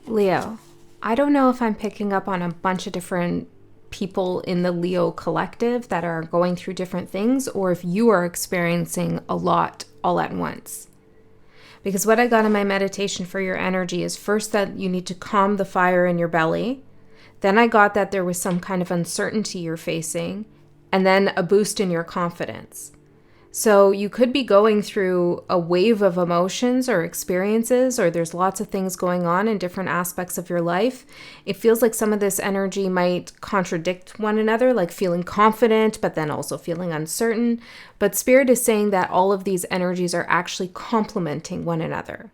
Leo, I don't know if I'm picking up on a bunch of different people in the Leo collective that are going through different things, or if you are experiencing a lot all at once. Because what I got in my meditation for your energy is first that you need to calm the fire in your belly. Then I got that there was some kind of uncertainty you're facing, and then a boost in your confidence. So you could be going through a wave of emotions or experiences, or there's lots of things going on in different aspects of your life. It feels like some of this energy might contradict one another, like feeling confident, but then also feeling uncertain. But Spirit is saying that all of these energies are actually complementing one another.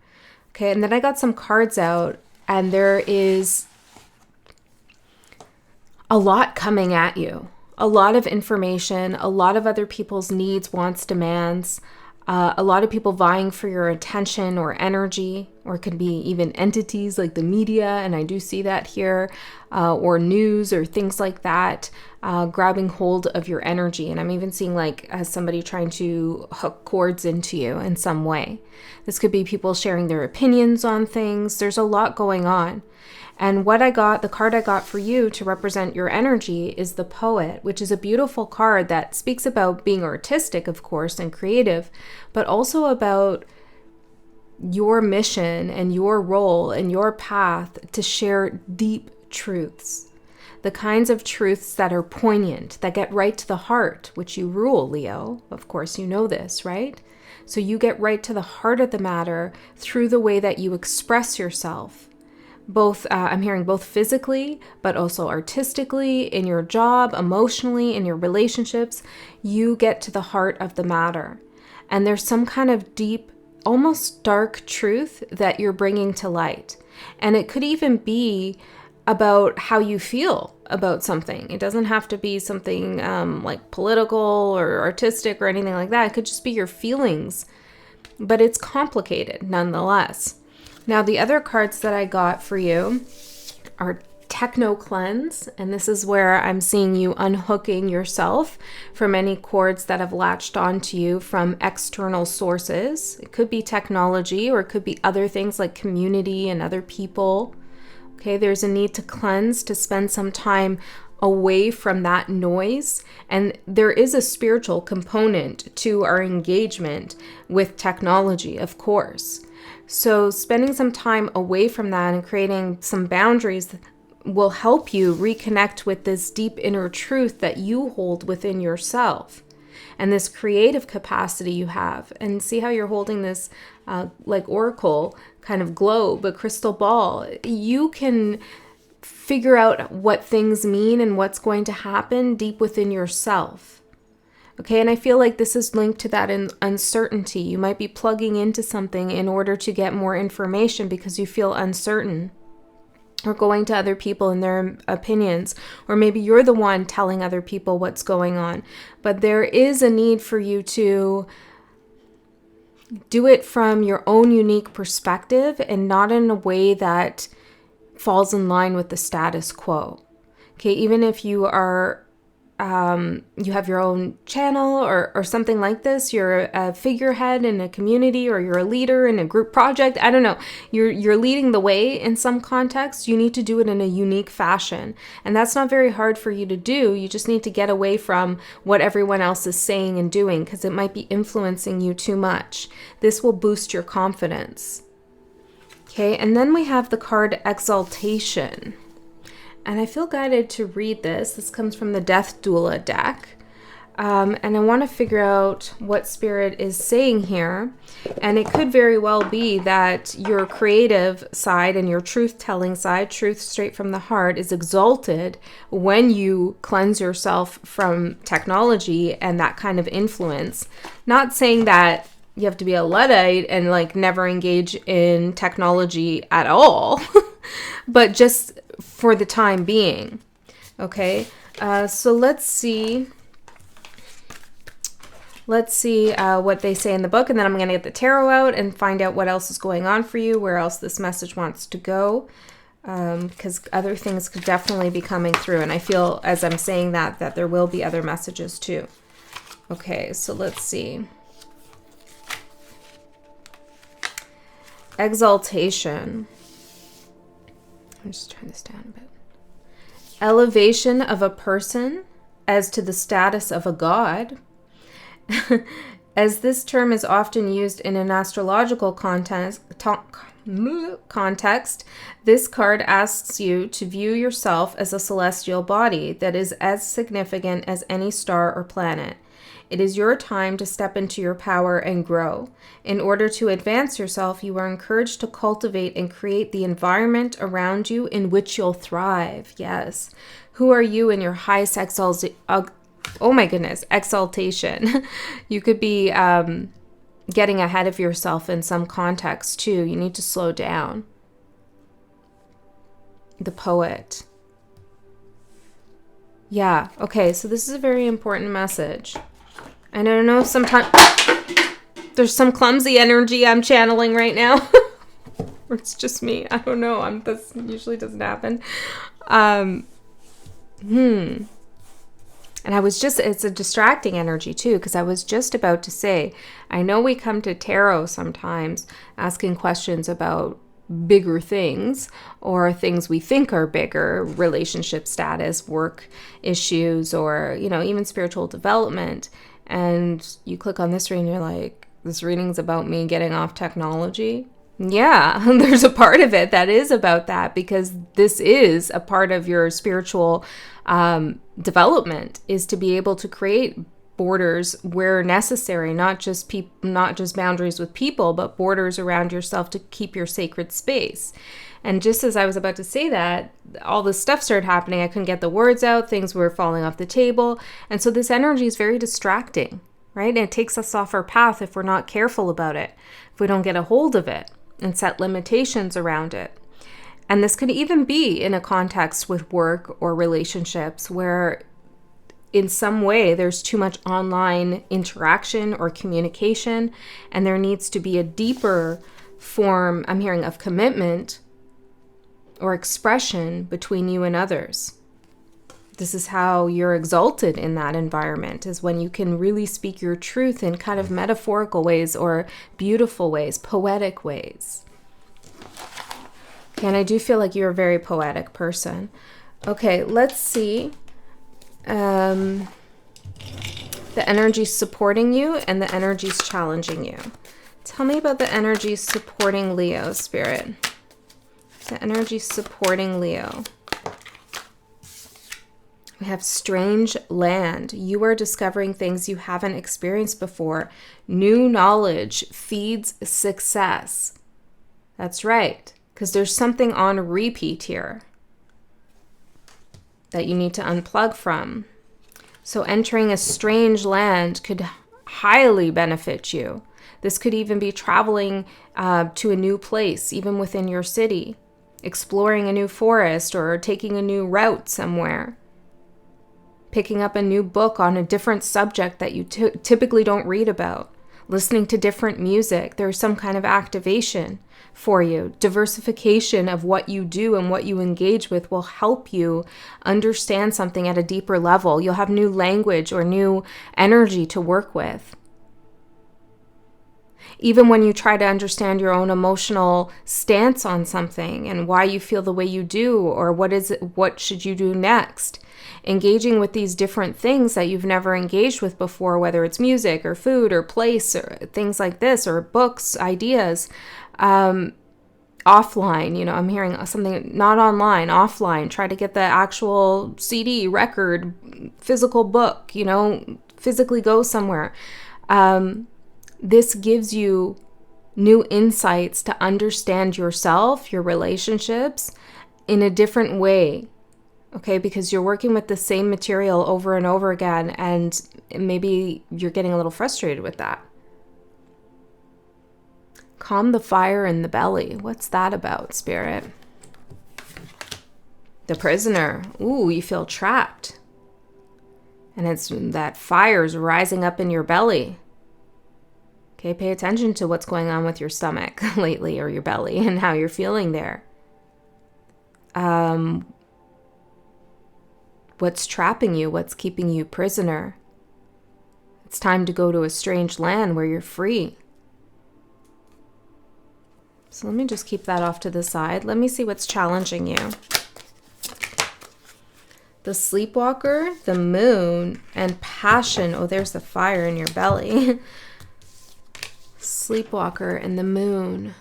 Okay, and then I got some cards out, and there is a lot coming at you. A lot of information, a lot of other people's needs, wants, demands, a lot of people vying for your attention or energy, or it could be even entities like the media, and I do see that here, or news or things like that, grabbing hold of your energy. And I'm even seeing like as somebody trying to hook cords into you in some way. This could be people sharing their opinions on things. There's a lot going on. And what I got, the card I got for you to represent your energy is the Poet, which is a beautiful card that speaks about being artistic, of course, and creative, but also about your mission and your role and your path to share deep truths. The kinds of truths that are poignant, that get right to the heart, which you rule, Leo. Of course, you know this, right? So you get right to the heart of the matter through the way that you express yourself. Both, I'm hearing both physically, but also artistically, in your job, emotionally, in your relationships, you get to the heart of the matter. And there's some kind of deep, almost dark truth that you're bringing to light. And it could even be about how you feel about something. It doesn't have to be something like political or artistic or anything like that. It could just be your feelings, but it's complicated nonetheless. Now, the other cards that I got for you are Techno Cleanse, and this is where I'm seeing you unhooking yourself from any cords that have latched onto you from external sources. It could be technology, or it could be other things like community and other people. Okay, there's a need to cleanse, to spend some time away from that noise. And there is a spiritual component to our engagement with technology, of course. So spending some time away from that and creating some boundaries will help you reconnect with this deep inner truth that you hold within yourself and this creative capacity you have. And see how you're holding this like oracle kind of globe, a crystal ball. You can figure out what things mean and what's going to happen deep within yourself. Okay, and I feel like this is linked to that uncertainty. You might be plugging into something in order to get more information because you feel uncertain, or going to other people and their opinions, or maybe you're the one telling other people what's going on. But there is a need for you to do it from your own unique perspective and not in a way that falls in line with the status quo. Okay, even if you are you have your own channel or something like this, you're a figurehead in a community, or you're a leader in a group project, I don't know, you're leading the way in some context, you need to do it in a unique fashion. And that's not very hard for you to do. You just need to get away from what everyone else is saying and doing, because it might be influencing you too much. This will boost your confidence. Okay, and then we have the card Exaltation. And I feel guided to read this. This comes from the Death Doula deck. And I want to figure out what Spirit is saying here. And it could very well be that your creative side and your truth-telling side, truth straight from the heart, is exalted when you cleanse yourself from technology and that kind of influence. Not saying that you have to be a Luddite and like never engage in technology at all, but just for the time being. Okay, so let's see what they say in the book, and then I'm going to get the tarot out and find out what else is going on for you, where else this message wants to go, because other things could definitely be coming through, and I feel as I'm saying that there will be other messages too. Okay, so let's see. Exaltation. I'm just turn this down a bit. Elevation of a person as to the status of a god. As this term is often used in an astrological context, this card asks you to view yourself as a celestial body that is as significant as any star or planet. It is your time to step into your power and grow. In order to advance yourself, you are encouraged to cultivate and create the environment around you in which you'll thrive. Yes. Who are you in your highest exaltation? You could be getting ahead of yourself in some context too. You need to slow down. The poet. Yeah, okay, so this is a very important message. And I don't know if sometimes there's some clumsy energy I'm channeling right now. Or it's just me. I don't know. This usually doesn't happen. And it's a distracting energy too, because I was just about to say, I know we come to tarot sometimes asking questions about bigger things or things we think are bigger, relationship status, work issues, or, even spiritual development. And you click on this reading, you're like, this reading's about me getting off technology. Yeah, there's a part of it that is about that, because this is a part of your spiritual development, is to be able to create borders where necessary, not just boundaries with people, but borders around yourself to keep your sacred space. And just as I was about to say that, all this stuff started happening. I couldn't get the words out. Things were falling off the table. And so this energy is very distracting, right? And it takes us off our path if we're not careful about it, if we don't get a hold of it and set limitations around it. And this could even be in a context with work or relationships where in some way there's too much online interaction or communication, and there needs to be a deeper form, I'm hearing, of commitment or expression between you and others. This is how you're exalted in that environment, is when you can really speak your truth in kind of metaphorical ways or beautiful ways, poetic ways. And I do feel like you're a very poetic person. Okay, let's see. The energy's supporting you and the energy's challenging you. Tell me about the energy supporting Leo, Spirit. The energy supporting Leo. We have strange land. You are discovering things you haven't experienced before. New knowledge feeds success. That's right, because there's something on repeat here that you need to unplug from. So entering a strange land could highly benefit you. This could even be traveling to a new place, even within your city, exploring a new forest or taking a new route somewhere, picking up a new book on a different subject that you typically don't read about, listening to different music. There's some kind of activation for you. Diversification of what you do and what you engage with will help you understand something at a deeper level. You'll have new language or new energy to work with. Even when you try to understand your own emotional stance on something and why you feel the way you do, or what should you do next? Engaging with these different things that you've never engaged with before, whether it's music or food or place or things like this, or books, ideas, offline, I'm hearing something, not online, offline. Try to get the actual CD, record, physical book, physically go somewhere. This gives you new insights to understand yourself, your relationships in a different way. Okay, because you're working with the same material over and over again, and maybe you're getting a little frustrated with that. Calm the fire in the belly. What's that about, Spirit? The prisoner. Ooh, you feel trapped. And it's that fire's rising up in your belly. Okay, pay attention to what's going on with your stomach lately, or your belly, and how you're feeling there. What's trapping you? What's keeping you prisoner? It's time to go to a strange land where you're free. So let me just keep that off to the side. Let me see what's challenging you. The Sleepwalker, the Moon, and Passion. Oh, there's the fire in your belly. Sleepwalker and the Moon.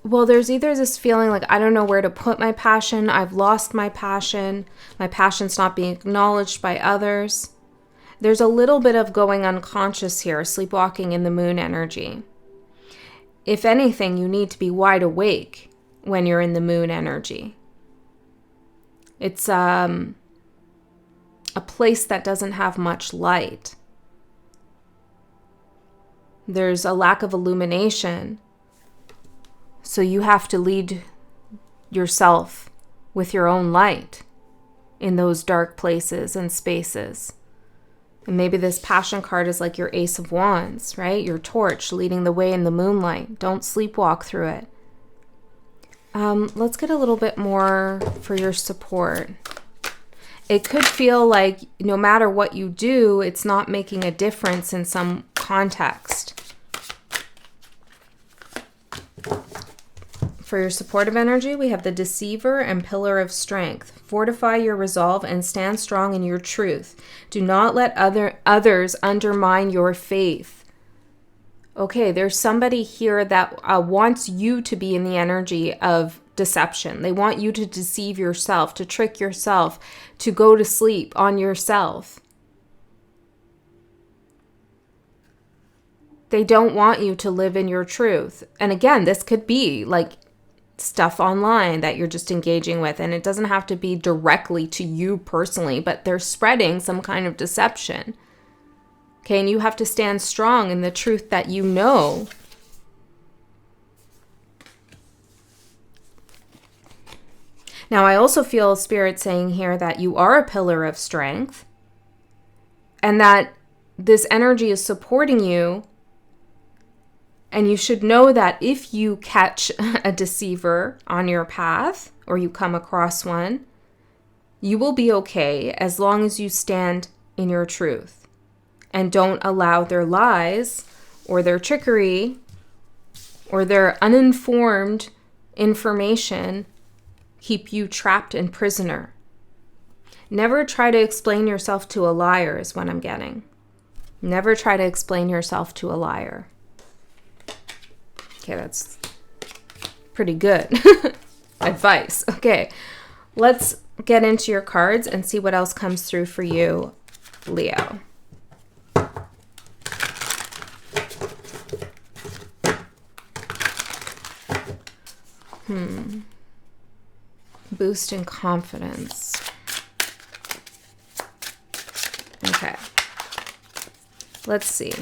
Well, there's either this feeling like, I don't know where to put my passion. I've lost my passion. My passion's not being acknowledged by others. There's a little bit of going unconscious here, sleepwalking in the Moon energy. If anything, you need to be wide awake when you're in the Moon energy. It's a place that doesn't have much light. There's a lack of illumination. So you have to lead yourself with your own light in those dark places and spaces. And maybe this Passion card is like your Ace of Wands, right? Your torch leading the way in the moonlight. Don't sleepwalk through it. Let's get a little bit more for your support. It could feel like no matter what you do, it's not making a difference in some context. For your supportive energy, we have the Deceiver and Pillar of Strength. Fortify your resolve and stand strong in your truth. Do not let others undermine your faith. Okay, there's somebody here that wants you to be in the energy of deception. They want you to deceive yourself, to trick yourself, to go to sleep on yourself. They don't want you to live in your truth. And again, this could be like stuff online that you're just engaging with, and it doesn't have to be directly to you personally, but they're spreading some kind of deception. Okay, and you have to stand strong in the truth that you know. Now, I also feel Spirit saying here that you are a pillar of strength and that this energy is supporting you. And you should know that if you catch a deceiver on your path or you come across one, you will be okay as long as you stand in your truth and don't allow their lies or their trickery or their uninformed information keep you trapped and prisoner. Never try to explain yourself to a liar is what I'm getting. Never try to explain yourself to a liar. Okay, that's pretty good advice. Okay, let's get into your cards and see what else comes through for you, Leo. Boost in confidence. Okay, let's see.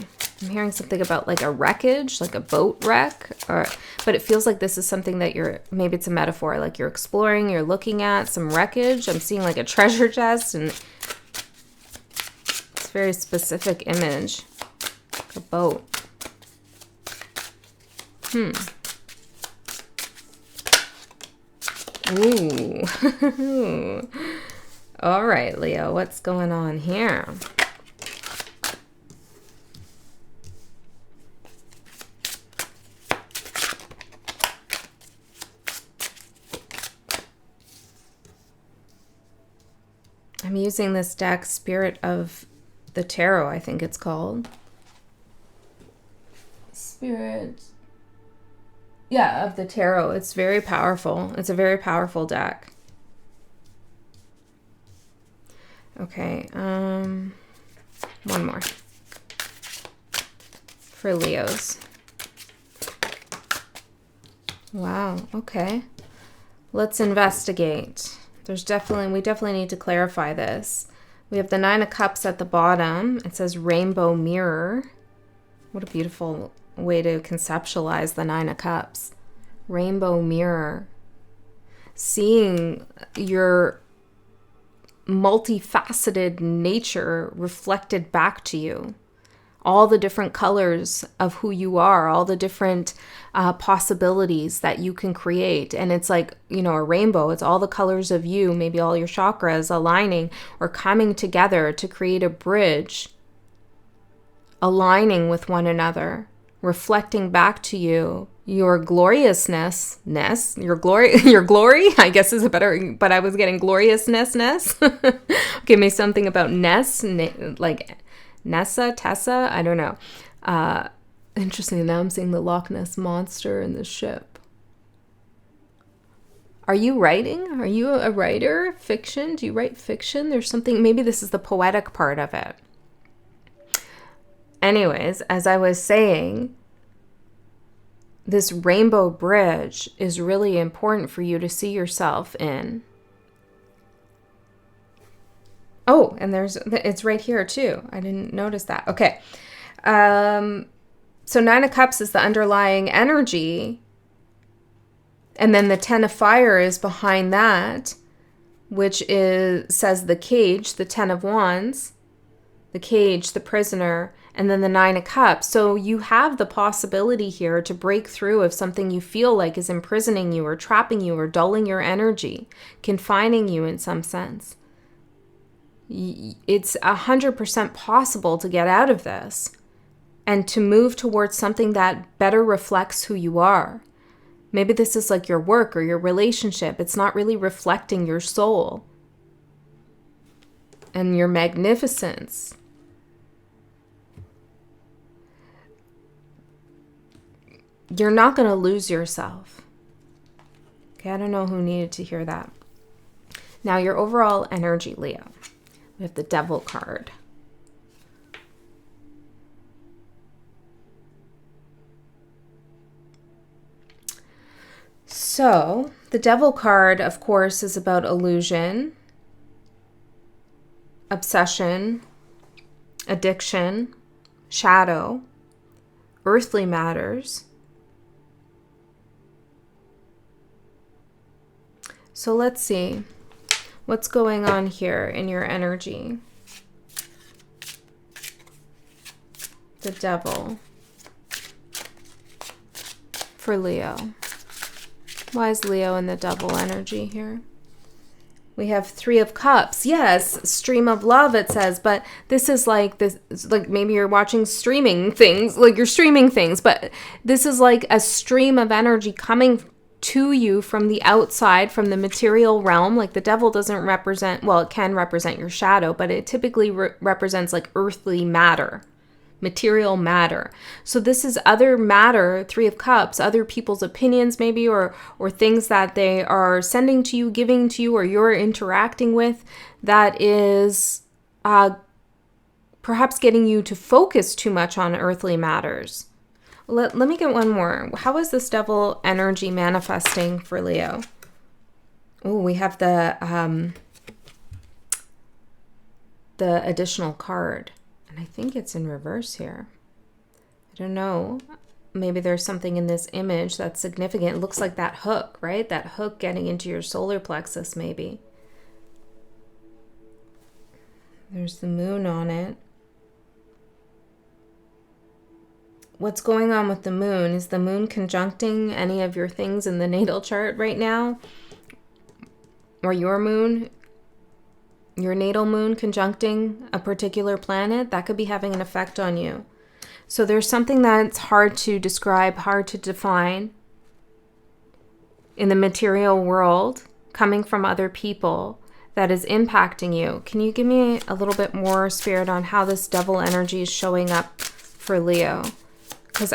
I'm hearing something about like a wreckage, like a boat wreck, but it feels like this is something that maybe it's a metaphor, like you're exploring, you're looking at some wreckage. I'm seeing like a treasure chest, and it's a very specific image, like a boat. Ooh. All right, Leo, what's going on here? I'm using this deck, Spirit of the Tarot, I think it's called. Spirit. Yeah, of the Tarot. It's very powerful. It's a very powerful deck. Okay, one more. For Leos. Wow, okay. Let's investigate. We definitely need to clarify this. We have the Nine of Cups at the bottom. It says Rainbow Mirror. What a beautiful way to conceptualize the Nine of Cups. Rainbow Mirror. Seeing your multifaceted nature reflected back to you. All the different colors of who you are, all the different possibilities that you can create. And it's like, a rainbow. It's all the colors of you, maybe all your chakras aligning or coming together to create a bridge, aligning with one another, reflecting back to you your gloriousness, your glory, I guess is a better, but I was getting gloriousness. Give me something about like Nessa, Tessa, I don't know. Interesting, now I'm seeing the Loch Ness Monster in the ship. Are you writing? Are you a writer? Fiction? Do you write fiction? There's something, maybe this is the poetic part of it. Anyways, as I was saying, this rainbow bridge is really important for you to see yourself in. Oh, and it's right here too. I didn't notice that. Okay. So 9 of Cups is the underlying energy. And then the 10 of Fire is behind that, which says the cage, the 10 of Wands, the cage, the prisoner, and then the 9 of Cups. So you have the possibility here to break through of something you feel like is imprisoning you or trapping you or dulling your energy, confining you in some sense. It's 100% possible to get out of this and to move towards something that better reflects who you are. Maybe this is like your work or your relationship. It's not really reflecting your soul and your magnificence. You're not going to lose yourself. Okay, I don't know who needed to hear that. Now, your overall energy, Leo. We have the Devil card. So, the Devil card, of course, is about illusion, obsession, addiction, shadow, earthly matters. So let's see what's going on here in your energy. The Devil for Leo. Why is Leo in the Devil energy here? We have 3 of Cups. Yes, stream of love, it says, but this is like this. Like maybe you're watching streaming things, like you're streaming things, but this is like a stream of energy coming to you from the outside, from the material realm. Like the Devil doesn't represent, well, it can represent your shadow, but it typically represents like earthly matter. Material matter. So this is other matter, 3 of Cups, other people's opinions maybe, or things that they are sending to you, giving to you, or you're interacting with that is perhaps getting you to focus too much on earthly matters. Let me get one more. How is this Devil energy manifesting for Leo? Oh, we have the additional card. And I think it's in reverse here. I don't know. Maybe there's something in this image that's significant. It looks like that hook, right? That hook getting into your solar plexus, maybe. There's the moon on it. What's going on with the moon? Is the moon conjuncting any of your things in the natal chart right now? Or your moon? Your natal moon conjuncting a particular planet? That could be having an effect on you. So there's something that's hard to describe, hard to define in the material world, coming from other people, that is impacting you. Can you give me a little bit more, Spirit, on how this Devil energy is showing up for Leo? Because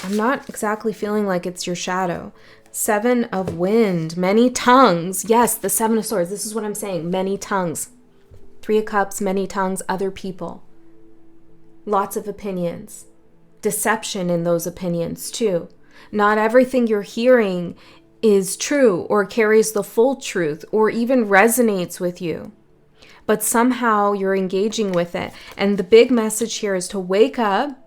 I'm not exactly feeling like it's your shadow. 7 of Wind, many tongues. Yes, the 7 of Swords. This is what I'm saying. Many tongues. 3 of Cups, many tongues, other people. Lots of opinions. Deception in those opinions too. Not everything you're hearing is true or carries the full truth or even resonates with you. But somehow you're engaging with it. And the big message here is to wake up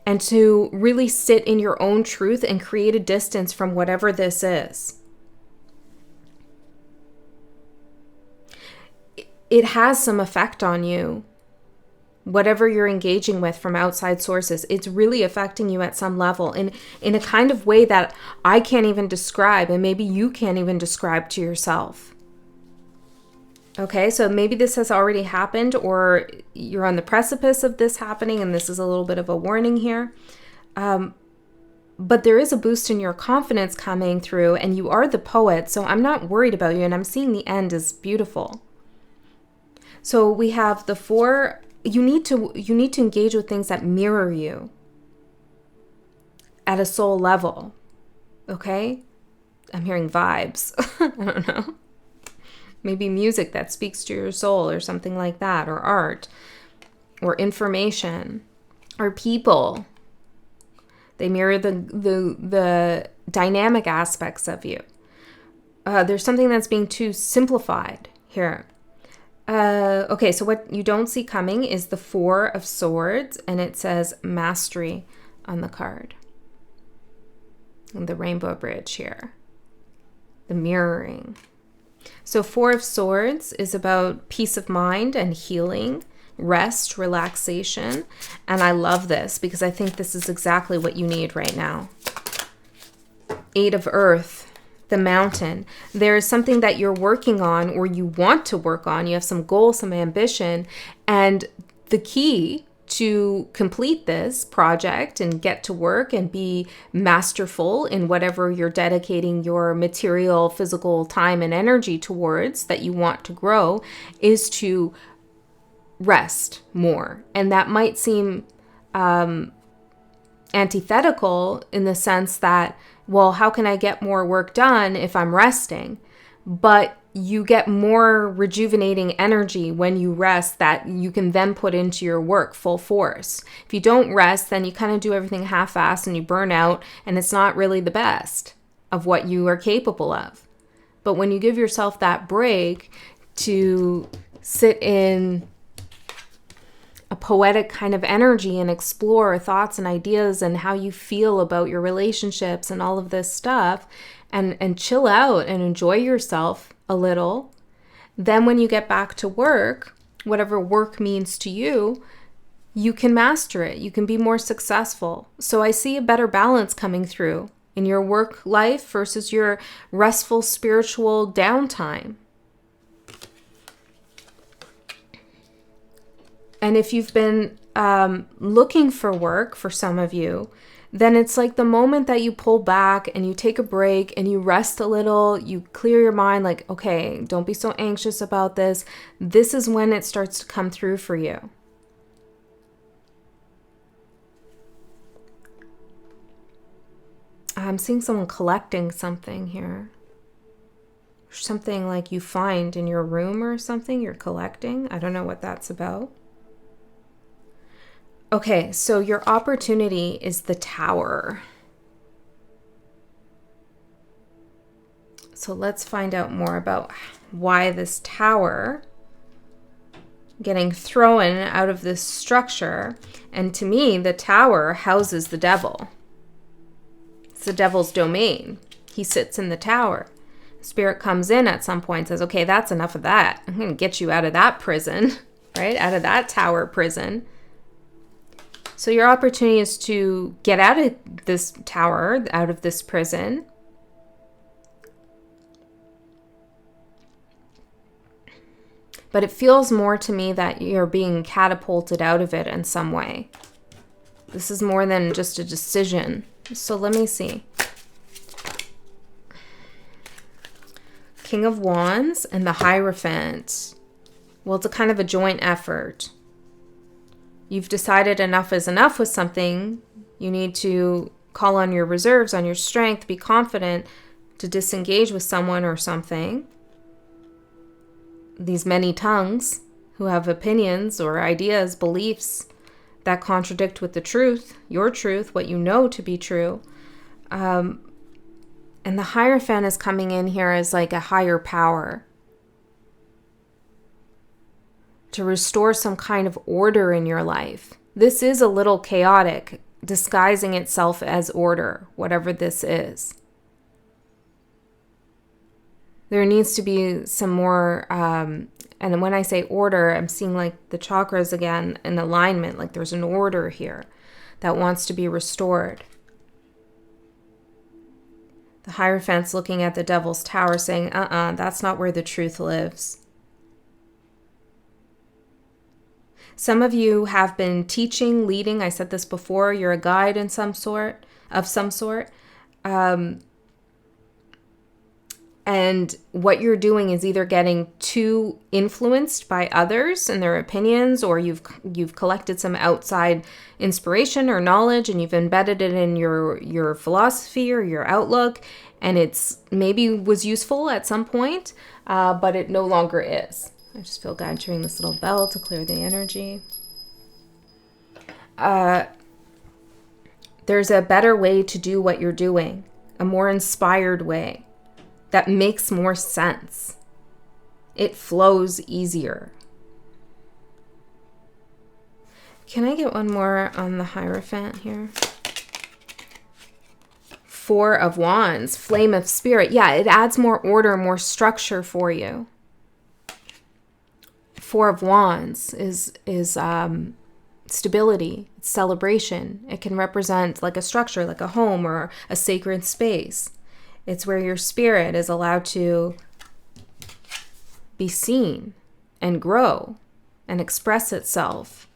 and to really sit in your own truth and create a distance from whatever this is. It has some effect on you. Whatever you're engaging with from outside sources, it's really affecting you at some level in a kind of way that I can't even describe, and maybe you can't even describe to yourself. Okay, so maybe this has already happened, or you're on the precipice of this happening, and this is a little bit of a warning here. But there is a boost in your confidence coming through, and you are the poet, so I'm not worried about you, and I'm seeing the end is beautiful. So we have the 4, you need to engage with things that mirror you at a soul level, okay? I'm hearing vibes. I don't know. Maybe music that speaks to your soul or something like that, or art, or information, or people. They mirror the dynamic aspects of you. There's something that's being too simplified here. Okay, so what you don't see coming is the 4 of Swords, and it says mastery on the card. And the rainbow bridge here. The mirroring. So 4 of Swords is about peace of mind and healing, rest, relaxation. And I love this because I think this is exactly what you need right now. 8 of Earth, the mountain. There is something that you're working on or you want to work on. You have some goal, some ambition. And the key to complete this project and get to work and be masterful in whatever you're dedicating your material, physical time and energy towards that you want to grow is to rest more. And that might seem antithetical in the sense that, well, how can I get more work done if I'm resting? But you get more rejuvenating energy when you rest that you can then put into your work full force. If you don't rest, then you kind of do everything half-assed and you burn out, and it's not really the best of what you are capable of. But when you give yourself that break to sit in a poetic kind of energy and explore thoughts and ideas and how you feel about your relationships and all of this stuff, and chill out and enjoy yourself a little, then when you get back to work, whatever work means to you, you can master it. You can be more successful. So I see a better balance coming through in your work life versus your restful spiritual downtime. And if you've been looking for work, for some of you, then it's like the moment that you pull back and you take a break and you rest a little, you clear your mind like, okay, don't be so anxious about this. This is when it starts to come through for you. I'm seeing someone collecting something here. Something like you find in your room or something you're collecting. I don't know what that's about. Okay, so your opportunity is the Tower. So let's find out more about why this Tower getting thrown out of this structure. And to me, the Tower houses the devil. It's the devil's domain. He sits in the Tower. Spirit comes in at some point and says, okay, that's enough of that. I'm going to get you out of that prison, right? Out of that Tower prison. So your opportunity is to get out of this tower, out of this prison. But it feels more to me that you're being catapulted out of it in some way. This is more than just a decision. So let me see. King of Wands and the Hierophant. Well, it's a kind of a joint effort. You've decided enough is enough with something. You need to call on your reserves, on your strength, be confident to disengage with someone or something. These many tongues who have opinions or ideas, beliefs that contradict with the truth, your truth, what you know to be true. And the Hierophant is coming in here as like a higher power. To restore some kind of order in your life. This is a little chaotic, disguising itself as order, whatever this is. There needs to be some more, and when I say order, I'm seeing like the chakras again in alignment, like there's an order here that wants to be restored. The Hierophant's looking at the Devil's Tower saying, that's not where the truth lives. Some of you have been teaching, leading. I said this before. You're a guide in some sort. And what you're doing is either getting too influenced by others and their opinions, or you've collected some outside inspiration or knowledge and you've embedded it in your philosophy or your outlook, and it's maybe was useful at some point, but it no longer is. I just feel God ring this little bell to clear the energy. There's a better way to do what you're doing, a more inspired way that makes more sense. It flows easier. Can I get one more on the Hierophant here? 4 of Wands, Flame of Spirit. Yeah, it adds more order, more structure for you. 4 of Wands is stability, it's celebration. It can represent like a structure, like a home or a sacred space. It's where your spirit is allowed to be seen and grow and express itself.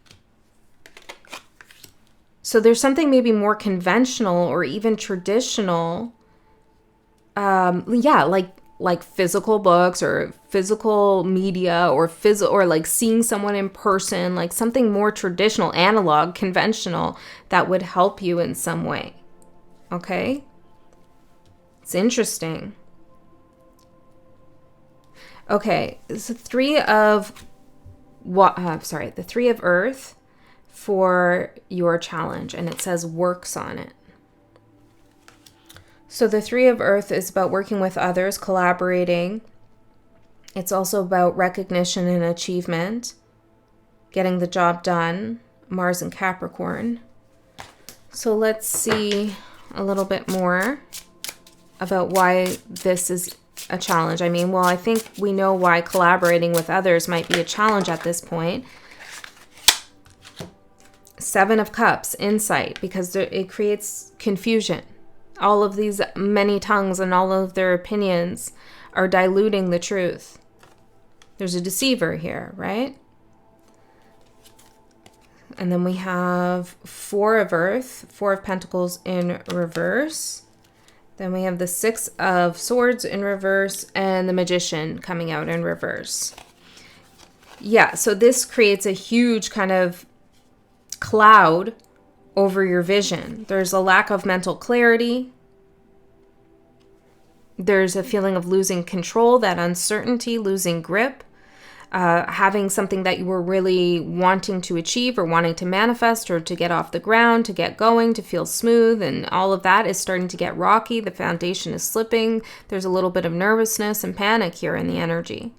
So there's something maybe more conventional or even traditional, like physical books or physical media or like seeing someone in person, like something more traditional, analog, conventional that would help you in some way. Okay? It's interesting. Okay, it's the 3 of the 3 of Earth for your challenge, and it says works on it. So the 3 of Earth is about working with others, collaborating. It's also about recognition and achievement, getting the job done. Mars and Capricorn. So let's see a little bit more about why this is a challenge. I mean, well, I think we know why collaborating with others might be a challenge at this point. 7 of Cups, insight, because it creates confusion. All of these many tongues and all of their opinions are diluting the truth. There's a deceiver here, right? And then we have 4 of Earth, 4 of Pentacles in reverse. Then we have the 6 of Swords in reverse and the Magician coming out in reverse. Yeah, so this creates a huge kind of cloud over your vision. There's a lack of mental clarity. There's a feeling of losing control, that uncertainty, losing grip. Having something that you were really wanting to achieve or wanting to manifest or to get off the ground, to get going, to feel smooth, and all of that is starting to get rocky. The foundation is slipping. There's a little bit of nervousness and panic here in the energy.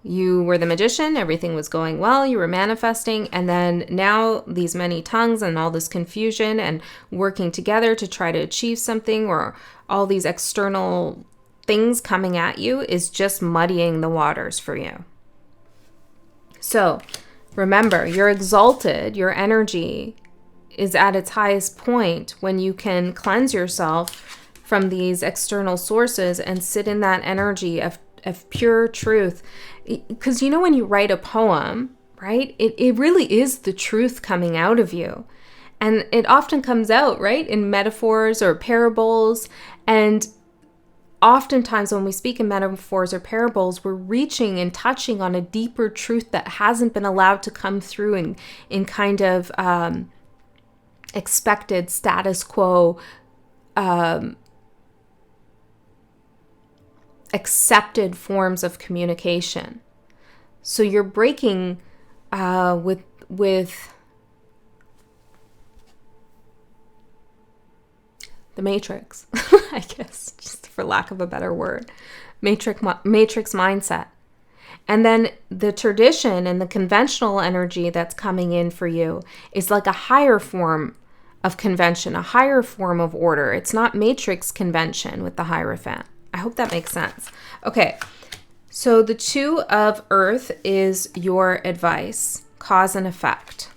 You were the magician, everything was going well, you were manifesting, and then now these many tongues and all this confusion and working together to try to achieve something, or all these external things coming at you, is just muddying the waters for you. So remember, you're exalted, your energy is at its highest point when you can cleanse yourself from these external sources and sit in that energy of pure truth. Because when you write a poem, right, it really is the truth coming out of you. And it often comes out, right, in metaphors or parables. And oftentimes when we speak in metaphors or parables, we're reaching and touching on a deeper truth that hasn't been allowed to come through in kind of expected status quo, accepted forms of communication. So you're breaking with the matrix, I guess, just for lack of a better word, matrix mindset. And then the tradition and the conventional energy that's coming in for you is like a higher form of convention, a higher form of order. It's not matrix convention with the Hierophant. I hope that makes sense. Okay, so the 2 of Earth is your advice, cause and effect.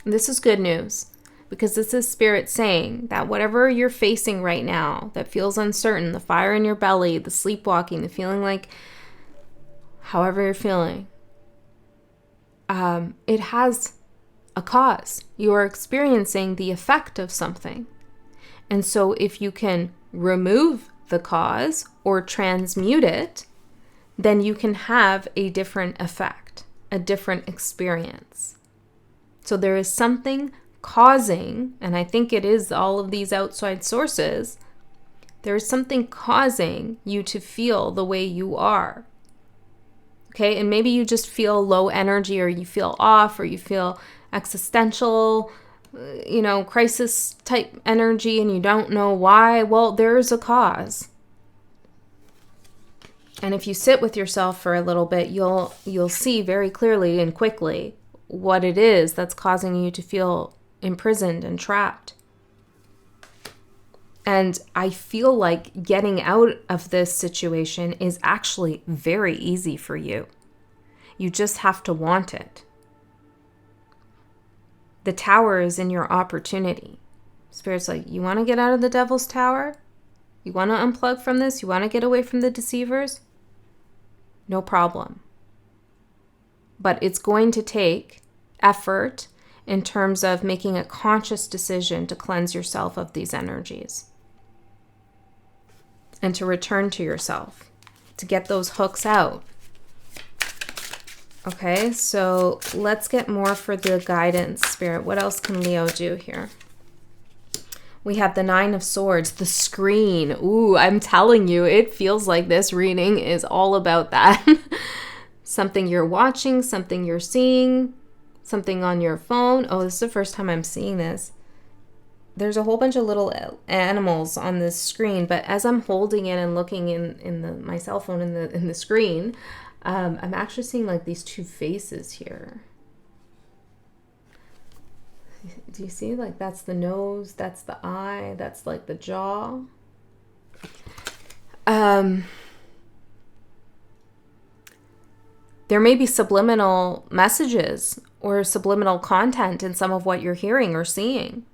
This is good news, because this is Spirit saying that whatever you're facing right now that feels uncertain, the fire in your belly, the sleepwalking, the feeling like however you're feeling, it has a cause. You are experiencing the effect of something. And so if you can remove the cause or transmute it, then you can have a different effect, a different experience. So there is something causing, and I think it is all of these outside sources, there is something causing you to feel the way you are. Okay, and maybe you just feel low energy, or you feel off, or you feel existential, crisis type energy, and you don't know why. Well, there's a cause. And if you sit with yourself for a little bit, you'll see very clearly and quickly what it is that's causing you to feel imprisoned and trapped. And I feel like getting out of this situation is actually very easy for you. You just have to want it. The tower is in your opportunity. Spirit's like, you want to get out of the devil's tower? You want to unplug from this? You want to get away from the deceivers? No problem. But it's going to take effort in terms of making a conscious decision to cleanse yourself of these energies and to return to yourself, to get those hooks out. Okay, so let's get more for the guidance, Spirit. What else can Leo do here? We have the Nine of Swords, the screen. Ooh, I'm telling you, it feels like this reading is all about that. Something you're watching, something you're seeing, something on your phone. Oh, this is the first time I'm seeing this. There's a whole bunch of little animals on this screen, but as I'm holding it and looking in my cell phone in the screen, I'm actually seeing like these two faces here. Do you see? Like that's the nose, that's the eye, that's like the jaw. There may be subliminal messages or subliminal content in some of what you're hearing or seeing.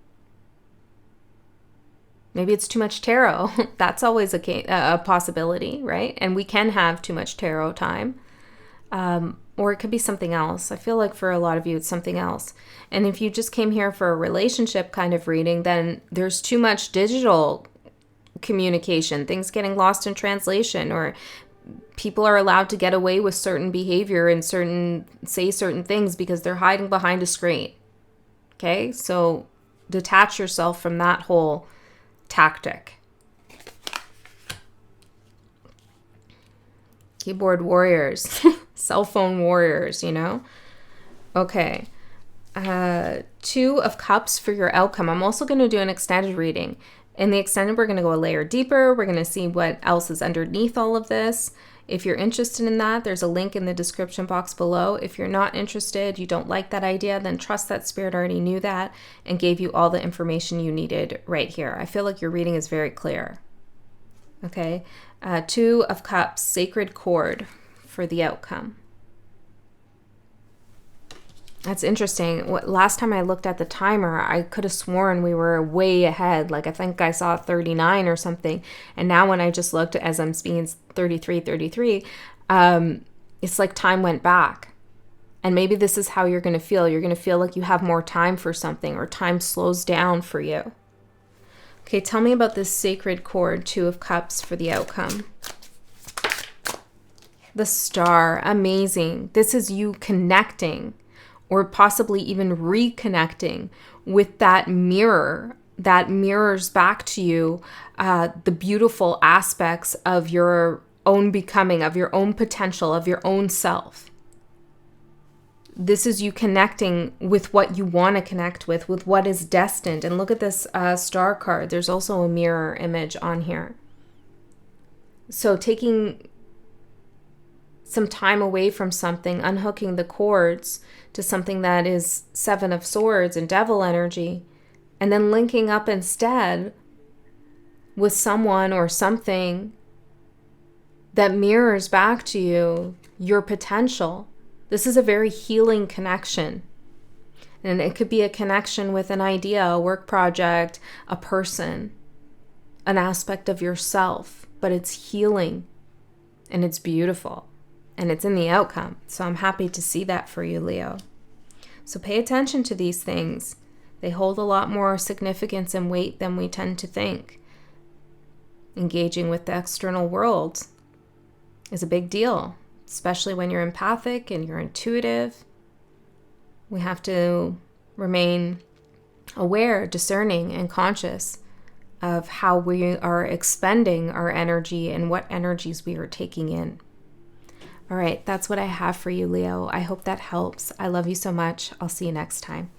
Maybe it's too much tarot. That's always a possibility, right? And we can have too much tarot time. Or it could be something else. I feel like for a lot of you, it's something else. And if you just came here for a relationship kind of reading, then there's too much digital communication, things getting lost in translation, or people are allowed to get away with certain behavior and say certain things because they're hiding behind a screen. Okay? So detach yourself from that whole tactic. Keyboard warriors, cell phone warriors, Okay. Two of Cups for your outcome. I'm also going to do an extended reading. In the extended, we're going to go a layer deeper. We're going to see what else is underneath all of this. If you're interested in that, there's a link in the description box below. If you're not interested, you don't like that idea, then trust that Spirit already knew that and gave you all the information you needed right here. I feel like your reading is very clear. Okay. Two of Cups, sacred cord for the outcome. That's interesting. Last time I looked at the timer, I could have sworn we were way ahead. Like I think I saw 39 or something. And now when I just looked as I'm speaking 33, it's like time went back. And maybe this is how you're going to feel. You're going to feel like you have more time for something, or time slows down for you. Okay, tell me about this sacred cord, Two of Cups for the outcome. The Star, amazing. This is you connecting, or possibly even reconnecting with that mirror that mirrors back to you the beautiful aspects of your own becoming, of your own potential, of your own self. This is you connecting with what you want to connect with what is destined. And look at this star card. There's also a mirror image on here. So taking some time away from something, unhooking the cords to something that is Seven of Swords and devil energy, and then linking up instead with someone or something that mirrors back to you your potential. This is a very healing connection. And it could be a connection with an idea, a work project, a person, an aspect of yourself, but it's healing and it's beautiful and it's in the outcome. So I'm happy to see that for you, Leo. So pay attention to these things. They hold a lot more significance and weight than we tend to think. Engaging with the external world is a big deal, especially when you're empathic and you're intuitive. We have to remain aware, discerning, and conscious of how we are expending our energy and what energies we are taking in. All right, that's what I have for you, Leo. I hope that helps. I love you so much. I'll see you next time.